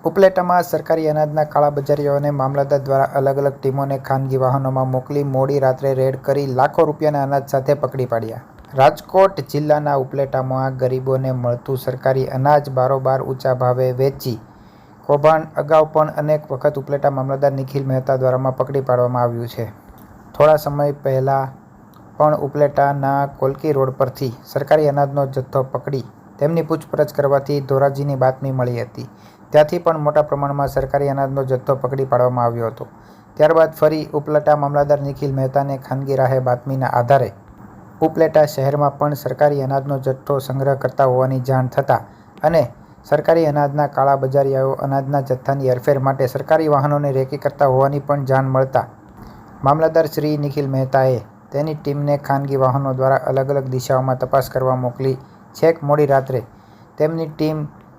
ઉપલેટામાં સરકારી અનાજના કાળાબજારીઓને મામલતદાર દ્વારા અલગ અલગ ટીમોને ખાનગી વાહનોમાં મોકલી મોડી રાત્રે રેડ કરી લાખો રૂપિયાના અનાજ સાથે પકડી પાડ્યા. રાજકોટ જિલ્લાના ઉપલેટામાં ગરીબોને મળતું સરકારી અનાજ બારોબાર ઊંચા ભાવે વેચી કૌભાંડ અગાઉ પણ અનેક વખત ઉપલેટા મામલતદાર નિખિલ મહેતા દ્વારામાં પકડી પાડવામાં આવ્યું છે. થોડા સમય પહેલા પણ ઉપલેટાના કોલકી રોડ પરથી સરકારી અનાજનો જથ્થો પકડી તેમની પૂછપરછ કરવાથી ધોરાજીની બાતમી મળી હતી. ત્યાંથી પણ મોટા પ્રમાણમાં સરકારી અનાજનો જથ્થો પકડી પાડવામાં આવ્યો હતો. ત્યારબાદ ફરી ઉપલેટા મામલતદાર નિખિલ મહેતાને ખાનગી રાહે બાતમીના આધારે ઉપલેટા શહેરમાં પણ સરકારી અનાજનો જથ્થો સંગ્રહ કરતા હોવાની જાણ થતાં અને સરકારી અનાજના કાળાબજારીઓ અનાજના જથ્થાની હેરફેર માટે સરકારી વાહનોની રેકી કરતા હોવાની પણ જાણ મળતા મામલતદાર શ્રી નિખિલ મહેતાએ તેની ટીમને ખાનગી વાહનો દ્વારા અલગ અલગ દિશાઓમાં તપાસ કરવા મોકલી છેક મોડી રાત્રે તેમની ટીમ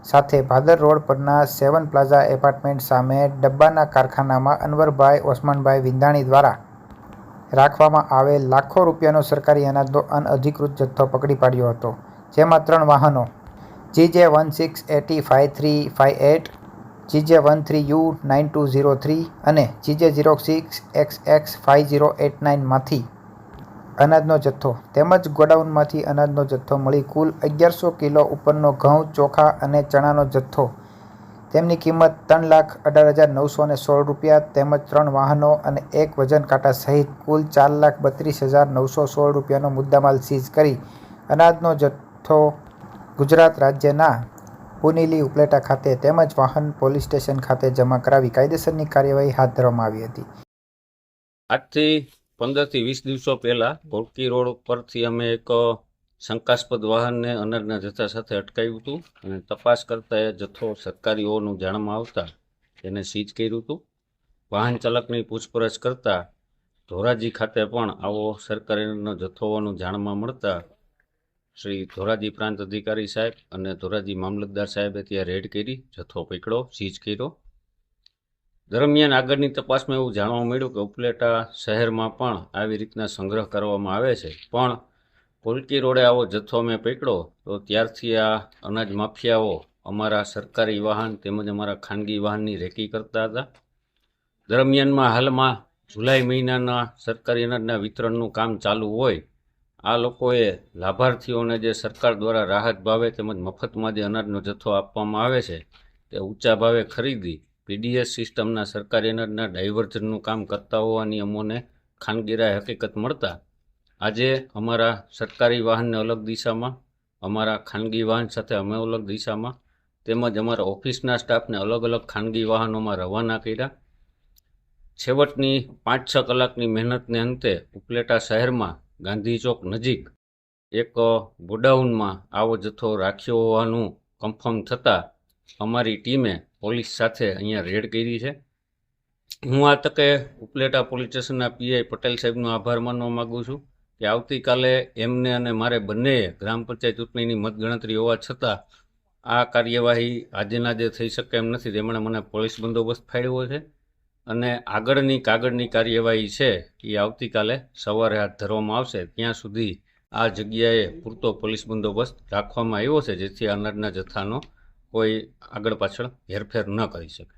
સાથે ભાદર રોડ પરના સેવન પ્લાઝા એપાર્ટમેન્ટ સામે ડબ્બાના કારખાનામાં અનવરભાઈ ઓસમાનભાઈ વિંધાણી દ્વારા રાખવામાં આવેલ લાખો રૂપિયાનો સરકારી અનાજનો અનઅધિકૃત જથ્થો પકડી પાડ્યો હતો. જેમાં 3 વાહનો GJ16805358, GJ13U9203 અને GJ06XX5089 માંથી અનાજનો જથ્થો તેમજ ગોડાઉનમાંથી અનાજનો જથ્થો મળી કુલ 1100 કિલો ઉપરનો ઘઉં, ચોખા અને ચણાનો જથ્થો તેમની કિંમત ₹3,18,916 રૂપિયા તેમજ 3 વાહનો અને 1 વજન કાંટા સહિત કુલ ₹4,32,916 રૂપિયાનો મુદ્દામાલ સીઝ કરી અનાજનો જથ્થો ગુજરાત રાજ્યના પુનેલી ઉપલેટા ખાતે તેમજ વાહન પોલીસ સ્ટેશન ખાતે જમા કરાવી કાયદેસરની કાર્યવાહી હાથ ધરવામાં આવી હતી. આજથી 15 થી 20 દિવસો પહેલા કોલકી રોડ પરથી અમે એક શંકાસ્પદ વાહનને અનાજના જથ્થા સાથે અટકાવ્યું હતું અને તપાસ કરતા એ જથ્થો સરકારી હોવાનું જાણમાં આવતા એને સીઝ કર્યું હતું. વાહન ચાલકની પૂછપરછ કરતા ધોરાજી ખાતે પણ આવો સરકારીનો જથ્થો હોવાનું જાણમાં મળતા શ્રી ધોરાજી પ્રાંત અધિકારી સાહેબ અને ધોરાજી મામલતદાર સાહેબે ત્યાં રેડ કરી જથ્થો પકડ્યો, સીઝ કર્યો. દરમિયાન આગળની તપાસમાં એવું જાણવા મળ્યું કે ઉપલેટા શહેરમાં પણ આવી રીતના સંગ્રહ કરવામાં આવે છે, પણ કોલકી રોડે આવો જથ્થો મેં પકડ્યો તો ત્યારથી આ અનાજ માફિયાઓ અમારા સરકારી વાહન તેમજ અમારા ખાનગી વાહનની રેકી કરતા હતા. દરમિયાનમાં હાલમાં જુલાઈ મહિનાના સરકારી અનાજના વિતરણનું કામ ચાલુ હોય, આ લોકોએ લાભાર્થીઓને જે સરકાર દ્વારા રાહત ભાવે તેમજ મફતમાં જે અનાજનો જથ્થો આપવામાં આવે છે તે ઊંચા ભાવે ખરીદી પીડીએસ સિસ્ટમના સરકારી અનાજના ડાયવર્ઝનનું કામ કરતા હોવાની અમોને ખાનગીરાએ હકીકત મળતા આજે અમારા સરકારી વાહનને અલગ દિશામાં, અમારા ખાનગી વાહન સાથે અમે અલગ દિશામાં તેમજ અમારા ઓફિસના સ્ટાફને અલગ અલગ ખાનગી વાહનોમાં રવાના કર્યા. છેવટની 5-6 કલાકની મહેનતને અંતે ઉપલેટા શહેરમાં ગાંધી ચોક નજીક એક ગોડાઉનમાં આવો જથ્થો રાખ્યો હોવાનું કન્ફર્મ થતાં અમારી ટીમે પોલીસ સાથે અહીંયા રેડ કરી છે. હું આ તકે ઉપલેટા પોલીસ સ્ટેશનના પીઆઈ પટેલ સાહેબનો આભાર માનવા માગું છું કે આવતીકાલે એમને અને મારે બંનેએ ગ્રામ પંચાયત ચૂંટણીની મતગણતરી હોવા છતાં આ કાર્યવાહી આજેના જે થઈ શકે એમ નથી. તેમણે મને પોલીસ બંદોબસ્ત ફાળવ્યો છે અને આગળની કાર્યવાહી છે એ આવતીકાલે સવારે હાથ ધરવામાં આવશે. ત્યાં સુધી આ જગ્યાએ પૂરતો પોલીસ બંદોબસ્ત રાખવામાં આવ્યો છે જેથી અનાજના જથ્થાનો કોઈ આગળ પાછળ હેરફેર ન કરી શકે.